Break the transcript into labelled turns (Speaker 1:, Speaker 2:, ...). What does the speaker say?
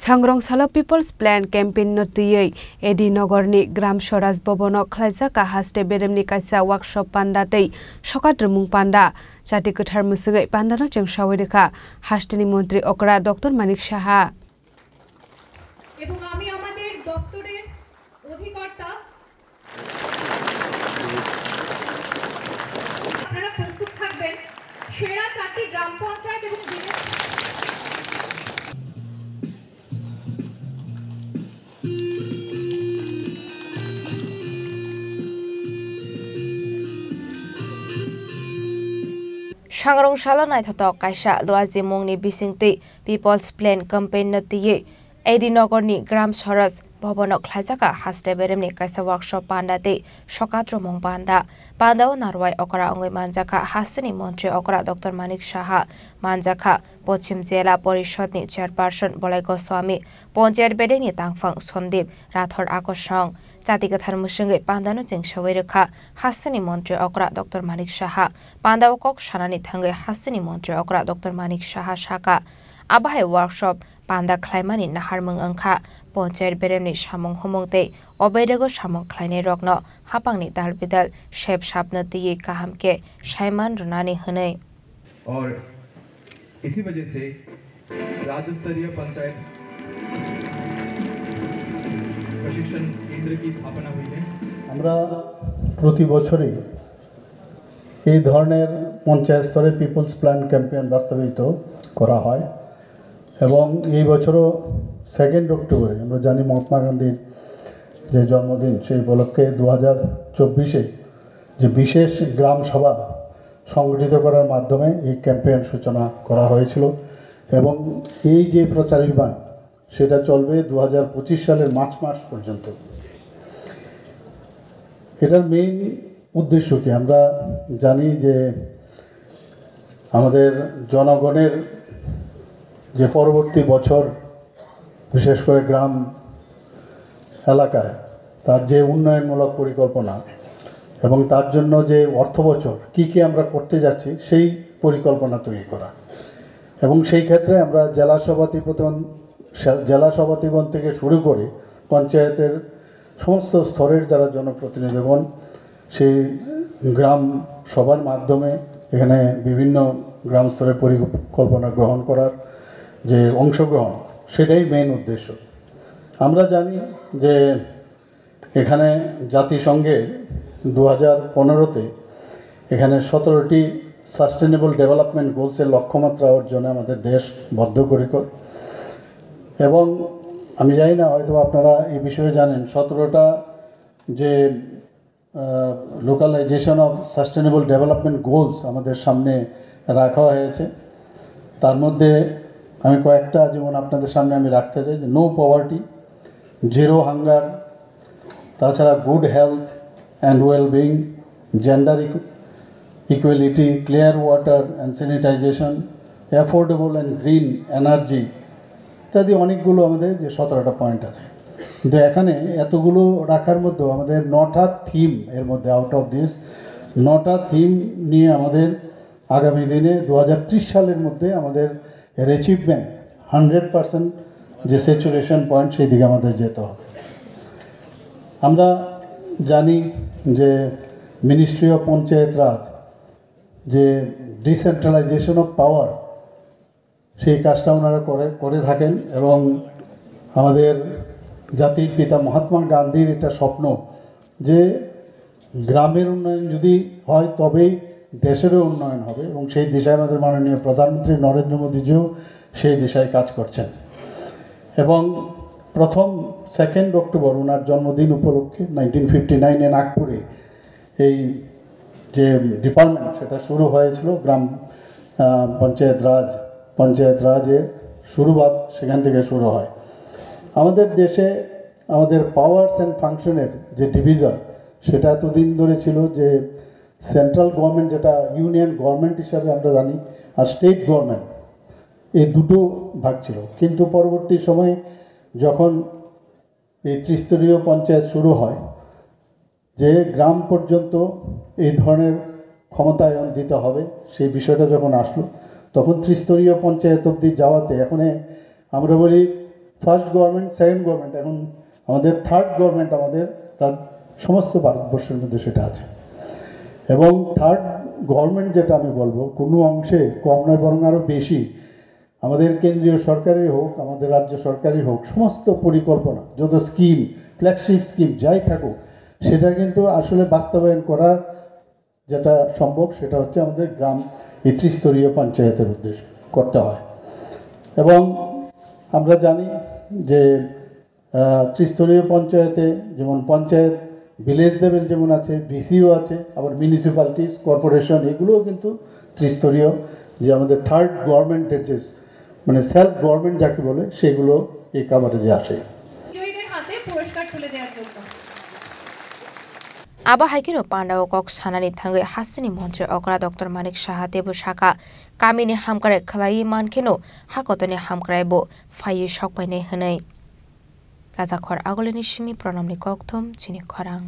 Speaker 1: सांग्रंसालो people's plan campaign नतियै AD नगरनि Gram Swaraj भवनक खलाइजाका हास्टे बेरेमनि कायसा workshop पान्डातै सकात रमुं panda जाति गोथार मुसुगै पान्डानो जोंसावै रेखा हास्टेनि मन्त्री अकरा डॉक्टर मानिक साहा
Speaker 2: এবং আমি আমাদের দপ্তরের অধিকর্তা আপনারা প্রস্তুত থাকবেন সেরা 4টি গ্রাম পঞ্চায়েত এবং
Speaker 3: सांग्रंसालो नायथाव कायसा लुआजी मुंनि बिसिंति people's plane campaign नतियै AD नगरनि Gram Swaraj भवन खलाइजाका हास्टे बेरेमनि कायसा वर्कशॉप पान्डाते सकात रमुं पान्डाओ नारवाई अकरा अंगै मानजाखा हास्टेनि मन्त्री अकरा डॉक्टर मानिक साहा मानजाखा पश्चिम जिल्ला परिषदनि चेयरपार्सन बलाय गोस्वामी पंचायत बेडेनि तांगफां सन्दीप राठौर आकर्षण जाति गोथार मुसुगै पान्डानो जोंसावै रेखा हास्टेनि मन्त्री अकरा डॉक्टर मानिक साहा पान्डाओ कक सानानि थांगै हास्टेनि मन्त्री अकरा डॉक्टर मानिक साहा साका आबाहाय वर्कशॉप पान्डा खलाइमानि नाहारमुं अंखा पंचायत बेरेमनि सामुं हमंगते अबैदेगो सामुं खलायनाय रगनो हापांनि दाल बिदाल शेप साबनो दियै काहामके सायमान रुनानै होनै
Speaker 4: और इसी वजह से राज्य स्तरीय पंचायत प्रशिक्षण केंद्र की स्थापना हुई है।
Speaker 5: আমরা প্রতি বছরই এই ধরনের পঞ্চায়েত স্তরে পিপলস প্ল্যান ক্যাম্পেইন বাস্তবায়িত করা হয় এবং এই বছরও 2 অক্টোবরে আমরা জানি মহাত্মা গান্ধীর যে জন্মদিন সেই উপলক্ষে 2024-এ যে বিশেষ গ্রাম সভা সংগঠিত করার মাধ্যমে এই ক্যাম্পেইন সূচনা করা হয়েছিল এবং এই যে প্রচারাভিযান সেটা চলবে 2025 সালের মার্চ মাস পর্যন্ত। এটার মেইন উদ্দেশ্য কি আমরা জানি যে আমাদের জনগণের যে পরবর্তী বছর বিশেষ করে গ্রাম এলাকায় তার যে উন্নয়নমূলক পরিকল্পনা এবং তার জন্য যে অর্থ বছর কী আমরা করতে যাচ্ছি সেই পরিকল্পনা তৈরি করা এবং সেই ক্ষেত্রে আমরা জেলা সভাপতিগণ থেকে শুরু করে পঞ্চায়েতের সমস্ত স্তরের যারা জনপ্রতিনিধিগণ সেই গ্রাম সভার মাধ্যমে এখানে বিভিন্ন গ্রাম স্তরে পরিকল্পনা গ্রহণ করার যে অংশগ্রহণ সেটাই মেইন উদ্দেশ্য। আমরা জানি যে এখানে জাতিসংঘের 2015-তে এখানে 17টি সাস্টেনেবল ডেভেলপমেন্ট গোলসের লক্ষ্যমাত্রা অর্জনে আমাদের দেশ বদ্ধপরিকর এবং আমি জানি না হয়তো আপনারা এই বিষয়ে জানেন 17টা যে localisation of sustainable development goals আমাদের সামনে রাখা হয়েছে। তার মধ্যে আমি কয়েকটা যেমন আপনাদের সামনে আমি রাখতে চাই যে নো পভার্টি, জিরো হাঙ্গার, তাছাড়া good health and wellbeing, gender equality, clear water and sanitisation, affordable and green energy ইত্যাদি অনেকগুলো আমাদের যে 17টা পয়েন্ট আছে। কিন্তু এখানে এতগুলো রাখার মধ্যেও আমাদের 9টা থিম এর মধ্যে আউট অফ দিস 9টা থিম নিয়ে আমাদের আগামী দিনে 2030 সালের মধ্যে আমাদের এর অ্যাচিভমেন্ট 100% যে স্যাচুরেশন পয়েন্ট সেই দিকে আমাদের যেতে হবে। আমরা জানি যে মিনিস্ট্রি অফ পঞ্চায়েত রাজ যে ডিসেন্ট্রালাইজেশন অফ পাওয়ার সেই কাজটা ওনারা করে থাকেন এবং আমাদের জাতির পিতা মহাত্মা গান্ধীর এটা স্বপ্ন যে গ্রামের উন্নয়ন যদি হয় তবেই দেশেরও উন্নয়ন হবে এবং সেই দিশায় আমাদের মাননীয় প্রধানমন্ত্রী নরেন্দ্র মোদীজিও সেই দিশায় কাজ করছেন এবং প্রথম 2 অক্টোবর ওনার জন্মদিন উপলক্ষে 1959-এ নাগপুরে এই যে ডিপার্টমেন্ট সেটা শুরু হয়েছিল গ্রাম পঞ্চায়েত রাজের শুরুবাত সেখান থেকে শুরু হয়। আমাদের দেশে আমাদের পাওয়ারস অ্যান্ড ফাংশনের যে ডিভিশন সেটা এতদিন ধরে ছিল যে সেন্ট্রাল গভর্নমেন্ট যেটা ইউনিয়ন গভর্নমেন্ট হিসাবে আমরা জানি আর স্টেট গভর্নমেন্ট এই দুটো ভাগ ছিল। কিন্তু পরবর্তী সময়ে যখন এই ত্রিস্তরীয় পঞ্চায়েত শুরু হয় যে গ্রাম পর্যন্ত এই ধরনের ক্ষমতায়ন দিতে হবে সেই বিষয়টা যখন আসলো তখন ত্রিস্তরীয় পঞ্চায়েত অবধি যাওয়াতে এখন আমরা বলি ফার্স্ট গভর্নমেন্ট, সেকেন্ড গভর্নমেন্ট, এখন আমাদের থার্ড গভর্নমেন্ট আমাদের সমস্ত ভারতবর্ষের মধ্যে সেটা আছে। এবং থার্ড গভর্নমেন্ট যেটা আমি বলবো, কোনো অংশে কম নয় বরং আরও বেশি আমাদের কেন্দ্রীয় সরকারই হোক, আমাদের রাজ্য সরকারই হোক, সমস্ত পরিকল্পনা, যত স্কিম, ফ্ল্যাগশিপ স্কিম যাই থাকুক, সেটা কিন্তু আসলে বাস্তবায়ন করা যেটা সম্ভব সেটা হচ্ছে আমাদের গ্রাম এই ত্রিস্তরীয় পঞ্চায়েতের উদ্দেশ্যে করতে হয়। এবং আমরা জানি যে ত্রিস্তরীয় পঞ্চায়েতে যেমন পঞ্চায়েত, ভিলেজ লেভেল যেমন আছে, ভিসিও আছে, আবার মিউনিসিপ্যালিটিস, কর্পোরেশন, এগুলোও কিন্তু ত্রিস্তরীয়, যে আমাদের থার্ড গভর্নমেন্টের যে মানে সেলফ গভর্নমেন্ট যাকে বলে, সেগুলো এই কাভারেজে আসে।
Speaker 2: বিজয়ীদের হাতে পুরস্কার তুলে দেওয়ার জন্য
Speaker 3: আবা হাইকিনো পান্ডাও কক সানানি থাঙ্গে হাসিনি মন্ত্রী অকরা ডক্টর মানিক সাহা দেবু শাখা কামিনি হামকারে খালাই মানखेनो হাকতনি হামক্রাইबो फायै सकबायनाय होनाय राजाखर आगलनि सिमी प्रणामनि कक्थम चिनि खरां।